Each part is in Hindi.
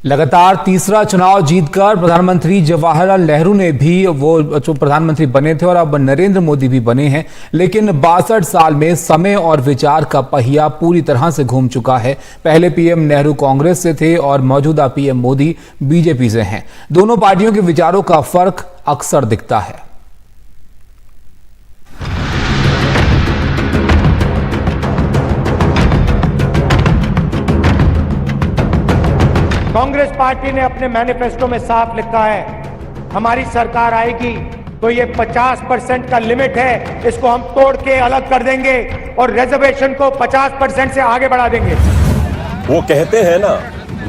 लगातार तीसरा चुनाव जीतकर प्रधानमंत्री जवाहरलाल नेहरू ने भी वो जो प्रधानमंत्री बने थे और अब नरेंद्र मोदी भी बने हैं, लेकिन 62 साल में समय और विचार का पहिया पूरी तरह से घूम चुका है। पहले पीएम नेहरू कांग्रेस से थे और मौजूदा पीएम मोदी बीजेपी से हैं। दोनों पार्टियों के विचारों का फर्क अक्सर दिखता है। कांग्रेस पार्टी ने अपने मैनिफेस्टो में साफ लिखा है, हमारी सरकार आएगी तो ये 50% का लिमिट है, इसको हम तोड़ के अलग कर देंगे और रिजर्वेशन को 50% से आगे बढ़ा देंगे। वो कहते हैं ना,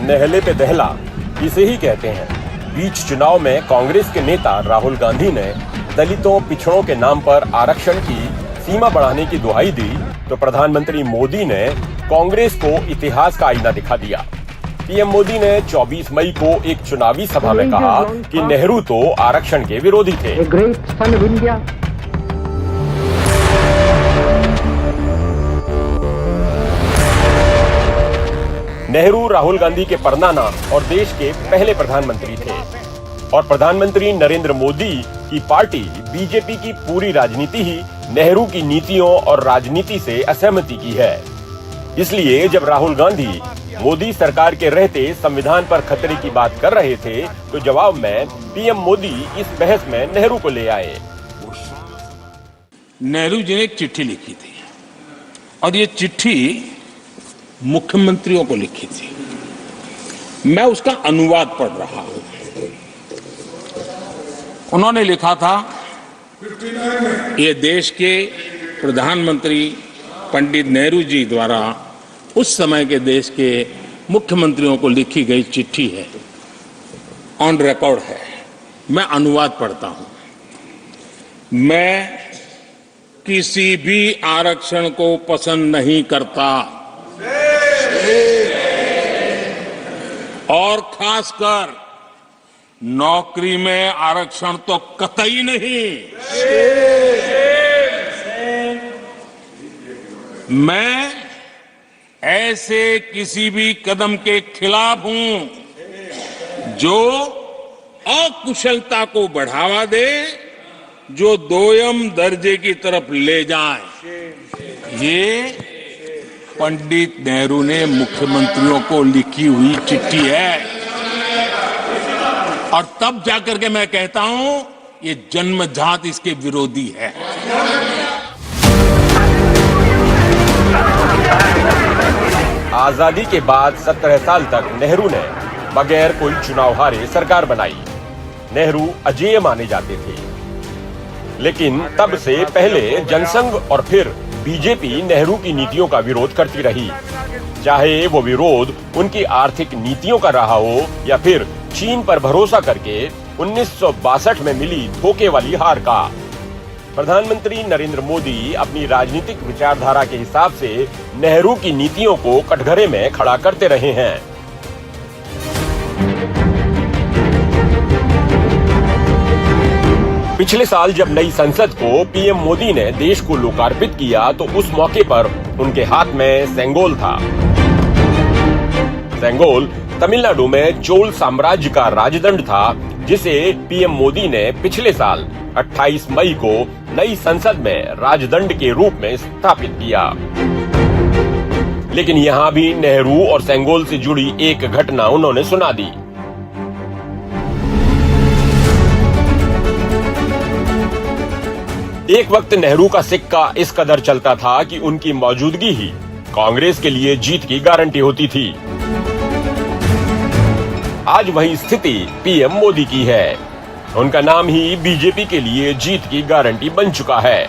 नहले पे दहला, इसे ही कहते हैं। बीच चुनाव में कांग्रेस के नेता राहुल गांधी ने दलितों पिछड़ों के नाम पर आरक्षण की सीमा बढ़ाने की दुहाई दी, तो प्रधानमंत्री मोदी ने कांग्रेस को इतिहास का आईना दिखा दिया। पीएम मोदी ने 24 मई को एक चुनावी सभा में कहा कि नेहरू तो आरक्षण के विरोधी थे। नेहरू राहुल गांधी के परनाना और देश के पहले प्रधानमंत्री थे और प्रधानमंत्री नरेंद्र मोदी की पार्टी बीजेपी की पूरी राजनीति ही नेहरू की नीतियों और राजनीति से असहमति की है। इसलिए जब राहुल गांधी मोदी सरकार के रहते संविधान पर खतरे की बात कर रहे थे, तो जवाब में पीएम मोदी इस बहस में नेहरू को ले आए। नेहरू जी ने एक चिट्ठी लिखी थी और ये चिट्ठी मुख्यमंत्रियों को लिखी थी। मैं उसका अनुवाद पढ़ रहा हूं। उन्होंने लिखा था, ये देश के प्रधानमंत्री पंडित नेहरू जी द्वारा उस समय के देश के मुख्यमंत्रियों को लिखी गई चिट्ठी है, ऑन रिकॉर्ड है। मैं अनुवाद पढ़ता हूं। मैं किसी भी आरक्षण को पसंद नहीं करता और खासकर नौकरी में आरक्षण तो कतई नहीं। मैं ऐसे किसी भी कदम के खिलाफ हूं जो अकुशलता को बढ़ावा दे, जो दोयम दर्जे की तरफ ले जाए। ये पंडित नेहरू ने मुख्यमंत्रियों को लिखी हुई चिट्ठी है और तब जाकर के मैं कहता हूं, ये जन्मजात इसके विरोधी है। आजादी के बाद 17 साल तक नेहरू ने बगैर कोई चुनाव हारे सरकार बनाई। नेहरू अजेय माने जाते थे, लेकिन तब से पहले जनसंघ और फिर बीजेपी नेहरू की नीतियों का विरोध करती रही, चाहे वो विरोध उनकी आर्थिक नीतियों का रहा हो या फिर चीन पर भरोसा करके 1962 में मिली धोखे वाली हार का। प्रधानमंत्री नरेंद्र मोदी अपनी राजनीतिक विचारधारा के हिसाब से नेहरू की नीतियों को कटघरे में खड़ा करते रहे हैं। पिछले साल जब नई संसद को पीएम मोदी ने देश को लोकार्पित किया, तो उस मौके पर उनके हाथ में सेंगोल था। सेंगोल तमिलनाडु में चोल साम्राज्य का राजदंड था, जिसे पीएम मोदी ने पिछले साल 28 मई को नई संसद में राजदंड के रूप में स्थापित किया। लेकिन यहाँ भी नेहरू और सेंगोल से जुड़ी एक घटना उन्होंने सुना दी। एक वक्त नेहरू का सिक्का इस कदर चलता था कि उनकी मौजूदगी ही कांग्रेस के लिए जीत की गारंटी होती थी। आज वही स्थिति पीएम मोदी की है। उनका नाम ही बीजेपी के लिए जीत की गारंटी बन चुका है।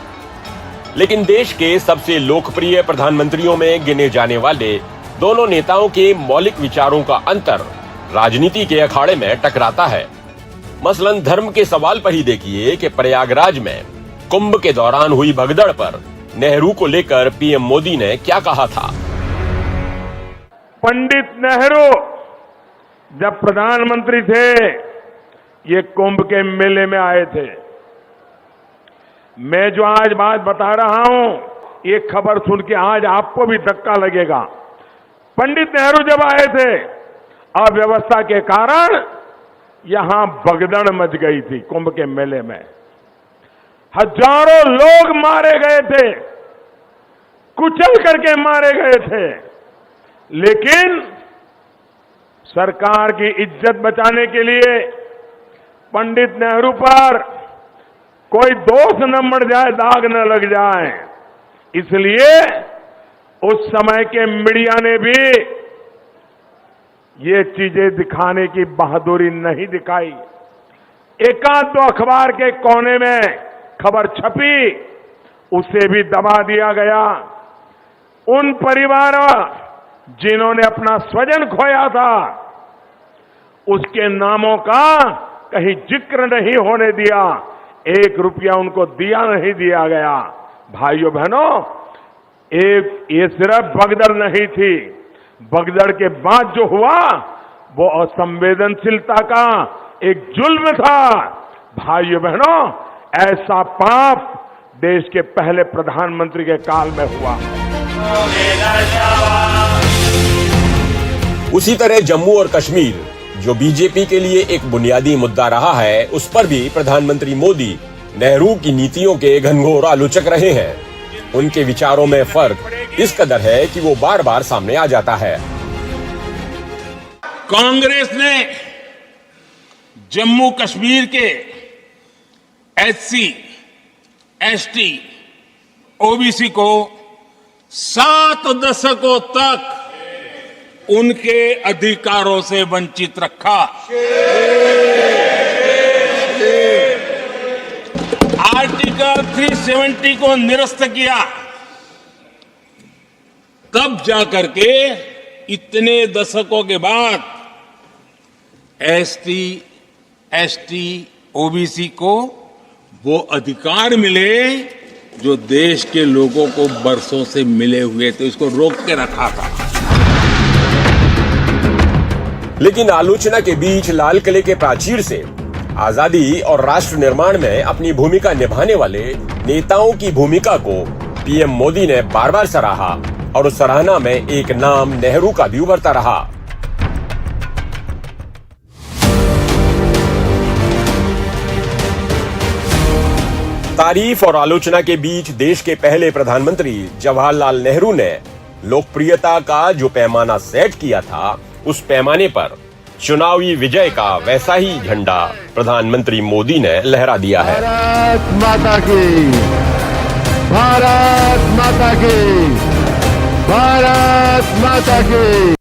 लेकिन देश के सबसे लोकप्रिय प्रधानमंत्रियों में गिने जाने वाले दोनों नेताओं के मौलिक विचारों का अंतर राजनीति के अखाड़े में टकराता है। मसलन धर्म के सवाल पर ही देखिए कि प्रयागराज में कुंभ के दौरान हुई भगदड़ पर नेहरू को लेकर पीएम मोदी ने क्या कहा था। पंडित नेहरू जब प्रधानमंत्री थे, ये कुंभ के मेले में आए थे। मैं जो आज बात बता रहा हूं, ये खबर सुन के आज आपको भी धक्का लगेगा। पंडित नेहरू जब आए थे, अव्यवस्था के कारण यहां भगदड़ मच गई थी। कुंभ के मेले में हजारों लोग मारे गए थे, कुचल करके मारे गए थे, लेकिन सरकार की इज्जत बचाने के लिए पंडित नेहरू पर कोई दोष न मर जाए, दाग न लग जाए, इसलिए उस समय के मीडिया ने भी ये चीजें दिखाने की बहादुरी नहीं दिखाई। एकाध दो अखबार के कोने में खबर छपी, उसे भी दबा दिया गया। उन परिवारों जिन्होंने अपना स्वजन खोया था, उसके नामों का कहीं जिक्र नहीं होने दिया, 1 रुपया उनको दिया नहीं दिया गया। भाइयों बहनों, ये सिर्फ भगदड़ नहीं थी, भगदड़ के बाद जो हुआ वो असंवेदनशीलता का एक जुल्म था। भाइयों बहनों, ऐसा पाप देश के पहले प्रधानमंत्री के काल में हुआ। उसी तरह जम्मू और कश्मीर, जो बीजेपी के लिए एक बुनियादी मुद्दा रहा है, उस पर भी प्रधानमंत्री मोदी नेहरू की नीतियों के घनघोर आलोचक रहे हैं। उनके विचारों में फर्क इस कदर है कि वो बार बार सामने आ जाता है। कांग्रेस ने जम्मू कश्मीर के एससी, एसटी, ओबीसी को 7 दशकों तक उनके अधिकारों से वंचित रखा। आर्टिकल 370 को निरस्त किया। तब जाकर के इतने दशकों के बाद एसटी, एसटी, ओबीसी को वो अधिकार मिले जो देश के लोगों को बरसों से मिले हुए थे। इसको रोक के रखा था। लेकिन आलोचना के बीच लाल किले के प्राचीर से आजादी और राष्ट्र निर्माण में अपनी भूमिका निभाने वाले नेताओं की भूमिका को पीएम मोदी ने बार बार सराहा और उस सराहना में एक नाम नेहरू का भी उभरता रहा। तारीफ और आलोचना के बीच देश के पहले प्रधानमंत्री जवाहरलाल नेहरू ने लोकप्रियता का जो पैमाना सेट किया था, उस पैमाने पर चुनावी विजय का वैसा ही झंडा प्रधानमंत्री मोदी ने लहरा दिया है। भारत माता की, भारत माता की, भारत माता की।